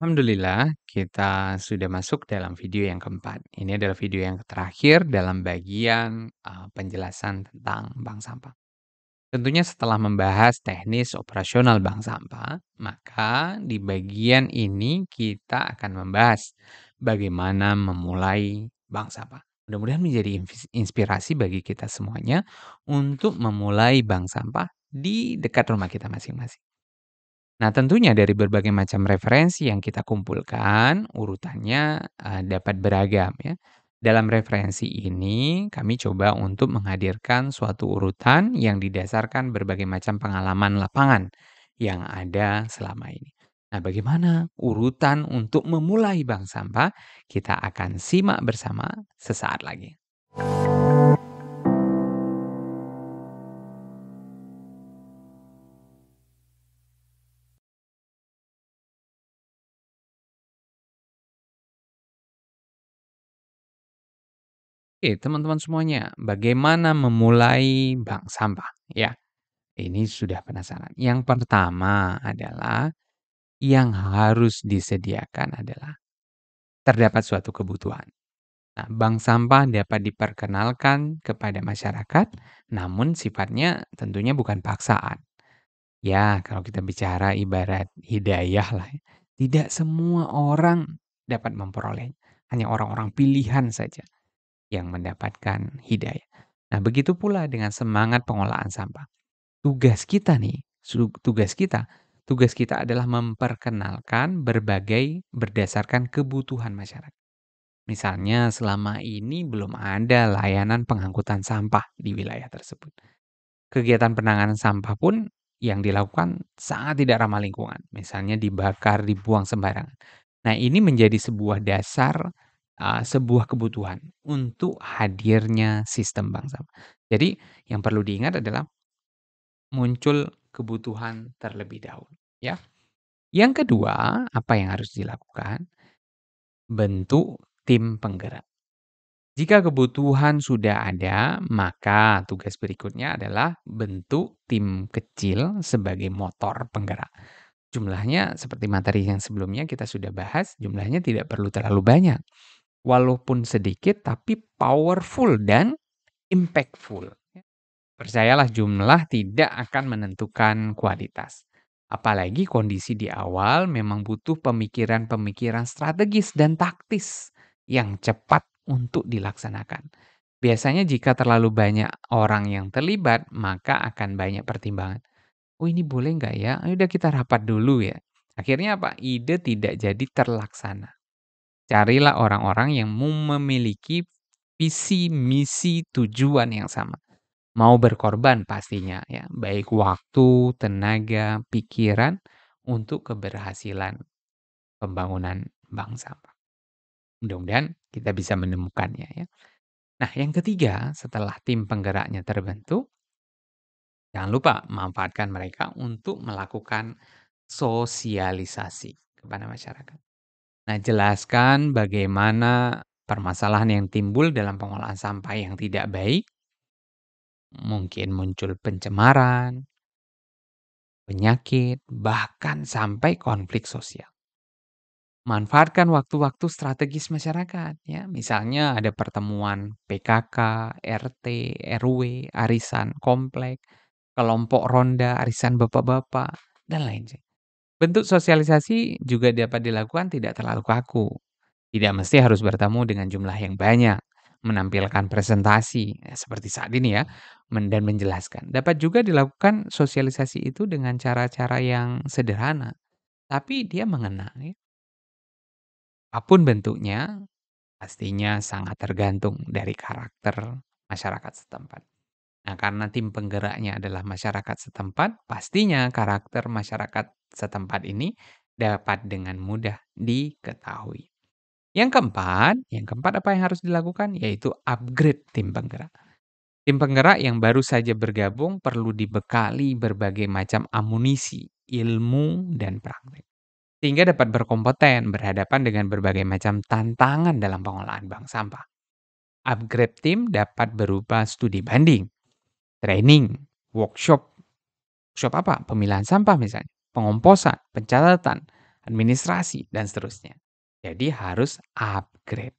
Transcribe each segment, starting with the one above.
Alhamdulillah, kita sudah masuk dalam video yang keempat. Ini adalah video yang terakhir dalam bagian penjelasan tentang bank sampah. Tentunya setelah membahas teknis operasional bank sampah, maka di bagian ini kita akan membahas bagaimana memulai bank sampah. Mudah-mudahan menjadi inspirasi bagi kita semuanya untuk memulai bank sampah di dekat rumah kita masing-masing. Nah, tentunya dari berbagai macam referensi yang kita kumpulkan, urutannya, dapat beragam ya. Dalam referensi ini, kami coba untuk menghadirkan suatu urutan yang didasarkan berbagai macam pengalaman lapangan yang ada selama ini. Nah, bagaimana urutan untuk memulai bank sampah? Kita akan simak bersama sesaat lagi. Oke, teman-teman semuanya, bagaimana memulai bank sampah? Ya. Ini sudah penasaran. Yang pertama adalah, yang harus disediakan adalah terdapat suatu kebutuhan. Nah, bank sampah dapat diperkenalkan kepada masyarakat, namun sifatnya tentunya bukan paksaan. Ya, kalau kita bicara ibarat hidayah lah ya, tidak semua orang dapat memperoleh. Hanya orang-orang pilihan saja yang mendapatkan hidayah. Nah, begitu pula dengan semangat pengolahan sampah. Tugas kita nih, tugas kita adalah memperkenalkan berbagai berdasarkan kebutuhan masyarakat. Misalnya selama ini belum ada layanan pengangkutan sampah di wilayah tersebut. Kegiatan penanganan sampah pun yang dilakukan sangat tidak ramah lingkungan, misalnya dibakar, dibuang sembarangan. Nah, ini menjadi sebuah dasar, sebuah kebutuhan untuk hadirnya sistem bank sampah. Jadi yang perlu diingat adalah muncul kebutuhan terlebih dahulu, ya. Yang kedua, apa yang harus dilakukan? Bentuk tim penggerak. Jika kebutuhan sudah ada, maka tugas berikutnya adalah bentuk tim kecil sebagai motor penggerak. Jumlahnya seperti materi yang sebelumnya kita sudah bahas, jumlahnya tidak perlu terlalu banyak. Walaupun sedikit tapi powerful dan impactful. Percayalah jumlah tidak akan menentukan kualitas. Apalagi kondisi di awal memang butuh pemikiran-pemikiran strategis dan taktis yang cepat untuk dilaksanakan. Biasanya jika terlalu banyak orang yang terlibat, maka akan banyak pertimbangan. Oh, ini boleh nggak ya? Ayo udah kita rapat dulu ya. Akhirnya apa? Ide tidak jadi terlaksana. Carilah orang-orang yang memiliki visi, misi, tujuan yang sama. Mau berkorban pastinya ya, baik waktu, tenaga, pikiran untuk keberhasilan pembangunan bank sampah. Mudah-mudahan kita bisa menemukannya ya. Nah, yang ketiga, setelah tim penggeraknya terbentuk, jangan lupa manfaatkan mereka untuk melakukan sosialisasi kepada masyarakat. Nah, jelaskan bagaimana permasalahan yang timbul dalam pengolahan sampah yang tidak baik, mungkin muncul pencemaran, penyakit, bahkan sampai konflik sosial. Manfaatkan waktu-waktu strategis masyarakat ya. Misalnya ada pertemuan PKK, RT, RW, arisan komplek, kelompok ronda, arisan bapak-bapak, dan lain sebagainya. Bentuk sosialisasi juga dapat dilakukan tidak terlalu kaku. Tidak mesti harus bertemu dengan jumlah yang banyak, menampilkan presentasi, ya, seperti saat ini ya, dan menjelaskan. Dapat juga dilakukan sosialisasi itu dengan cara-cara yang sederhana, tapi dia mengena ya. Apapun bentuknya, pastinya sangat tergantung dari karakter masyarakat setempat. Nah, karena tim penggeraknya adalah masyarakat setempat, pastinya karakter masyarakat setempat ini dapat dengan mudah diketahui. Yang keempat apa yang harus dilakukan? Yaitu upgrade tim penggerak. Tim penggerak yang baru saja bergabung perlu dibekali berbagai macam amunisi, ilmu, dan praktik. Sehingga dapat berkompeten berhadapan dengan berbagai macam tantangan dalam pengolahan bank sampah. Upgrade tim dapat berupa studi banding, training, workshop. Workshop apa? Pemilahan sampah misalnya, pengomposan, pencatatan, administrasi, dan seterusnya. Jadi harus upgrade.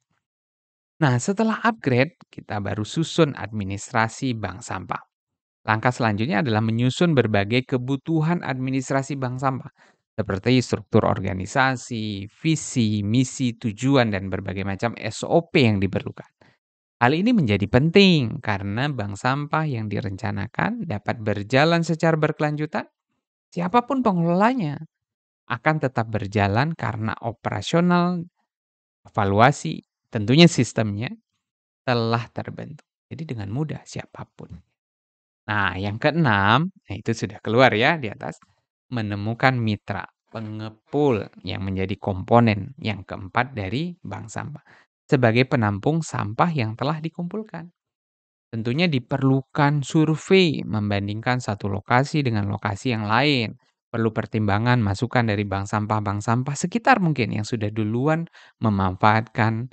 Nah, setelah upgrade, kita baru susun administrasi bank sampah. Langkah selanjutnya adalah menyusun berbagai kebutuhan administrasi bank sampah, seperti struktur organisasi, visi, misi, tujuan, dan berbagai macam SOP yang diperlukan. Hal ini menjadi penting karena bank sampah yang direncanakan dapat berjalan secara berkelanjutan. Siapapun pengelolanya akan tetap berjalan karena operasional, evaluasi, tentunya sistemnya telah terbentuk. Jadi dengan mudah siapapun. Nah, yang keenam, nah itu sudah keluar ya di atas, menemukan mitra pengepul yang menjadi komponen yang keempat dari bank sampah sebagai penampung sampah yang telah dikumpulkan. Tentunya diperlukan survei membandingkan satu lokasi dengan lokasi yang lain. Perlu pertimbangan masukan dari bank sampah sekitar mungkin yang sudah duluan memanfaatkan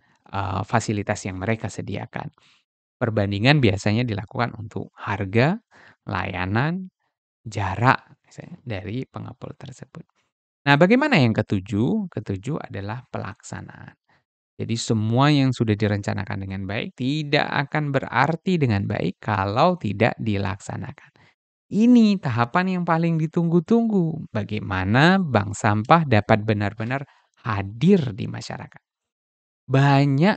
fasilitas yang mereka sediakan. Perbandingan biasanya dilakukan untuk harga, layanan, jarak misalnya dari pengepul tersebut. Nah, bagaimana yang ketujuh? Ketujuh adalah pelaksanaan. Jadi semua yang sudah direncanakan dengan baik tidak akan berarti dengan baik kalau tidak dilaksanakan. Ini tahapan yang paling ditunggu-tunggu. Bagaimana bank sampah dapat benar-benar hadir di masyarakat. Banyak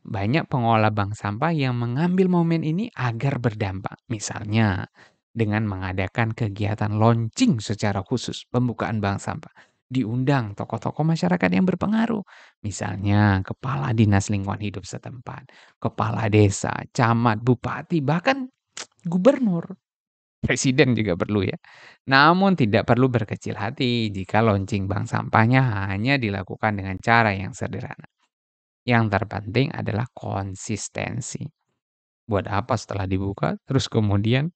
banyak pengelola bank sampah yang mengambil momen ini agar berdampak. Misalnya, dengan mengadakan kegiatan launching secara khusus pembukaan bank sampah. Diundang tokoh-tokoh masyarakat yang berpengaruh. Misalnya, kepala dinas lingkungan hidup setempat, kepala desa, camat, bupati, bahkan gubernur. Presiden juga perlu ya. Namun tidak perlu berkecil hati jika launching bank sampahnya hanya dilakukan dengan cara yang sederhana. Yang terpenting adalah konsistensi. Buat apa setelah dibuka, terus kemudian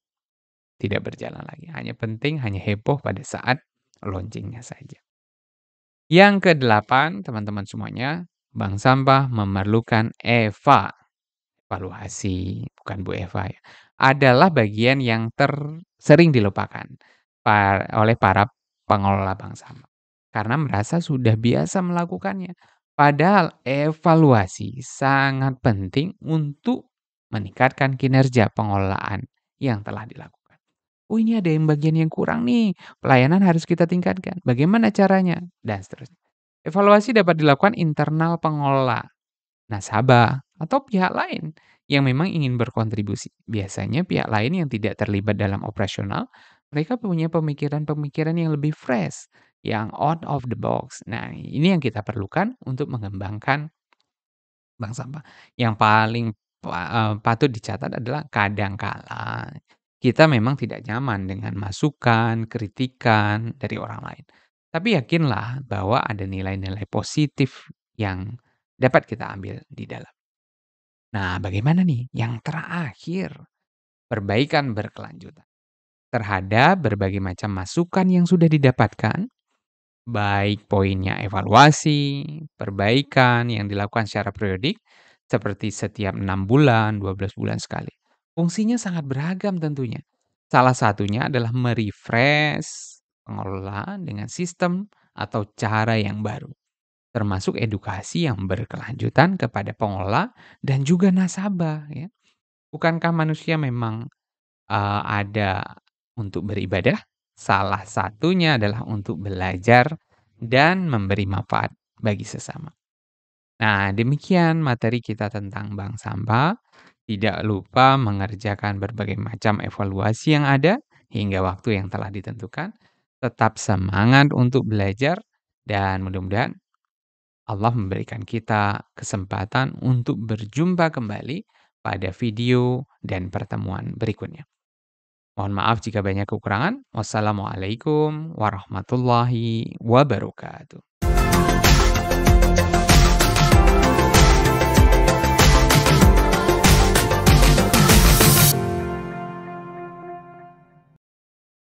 tidak berjalan lagi. Hanya heboh pada saat launching-nya saja. Yang kedelapan, teman-teman semuanya, bank sampah memerlukan evaluasi, bukan Bu Eva ya, adalah bagian yang sering dilupakan oleh para pengelola bank sampah. Karena merasa sudah biasa melakukannya. Padahal evaluasi sangat penting untuk meningkatkan kinerja pengelolaan yang telah dilakukan. Oh, ini ada yang bagian yang kurang nih, pelayanan harus kita tingkatkan. Bagaimana caranya? Dan seterusnya. Evaluasi dapat dilakukan internal pengelola, nasabah, atau pihak lain yang memang ingin berkontribusi. Biasanya pihak lain yang tidak terlibat dalam operasional, mereka punya pemikiran-pemikiran yang lebih fresh, yang out of the box. Nah, ini yang kita perlukan untuk mengembangkan bank sampah. Yang paling patut dicatat adalah kadangkala kita memang tidak nyaman dengan masukan, kritikan dari orang lain. Tapi yakinlah bahwa ada nilai-nilai positif yang dapat kita ambil di dalam. Nah, bagaimana nih? Yang terakhir, perbaikan berkelanjutan terhadap berbagai macam masukan yang sudah didapatkan, baik poinnya evaluasi, perbaikan yang dilakukan secara periodik, seperti setiap 6 bulan, 12 bulan sekali. Fungsinya sangat beragam tentunya. Salah satunya adalah merefresh pengelola dengan sistem atau cara yang baru, termasuk edukasi yang berkelanjutan kepada pengelola dan juga nasabah ya. Bukankah manusia memang, ada untuk beribadah? Salah satunya adalah untuk belajar dan memberi manfaat bagi sesama. Nah, demikian materi kita tentang bank sampah. Tidak lupa mengerjakan berbagai macam evaluasi yang ada hingga waktu yang telah ditentukan. Tetap semangat untuk belajar dan mudah-mudahan Allah memberikan kita kesempatan untuk berjumpa kembali pada video dan pertemuan berikutnya. Mohon maaf jika banyak kekurangan. Wassalamualaikum warahmatullahi wabarakatuh.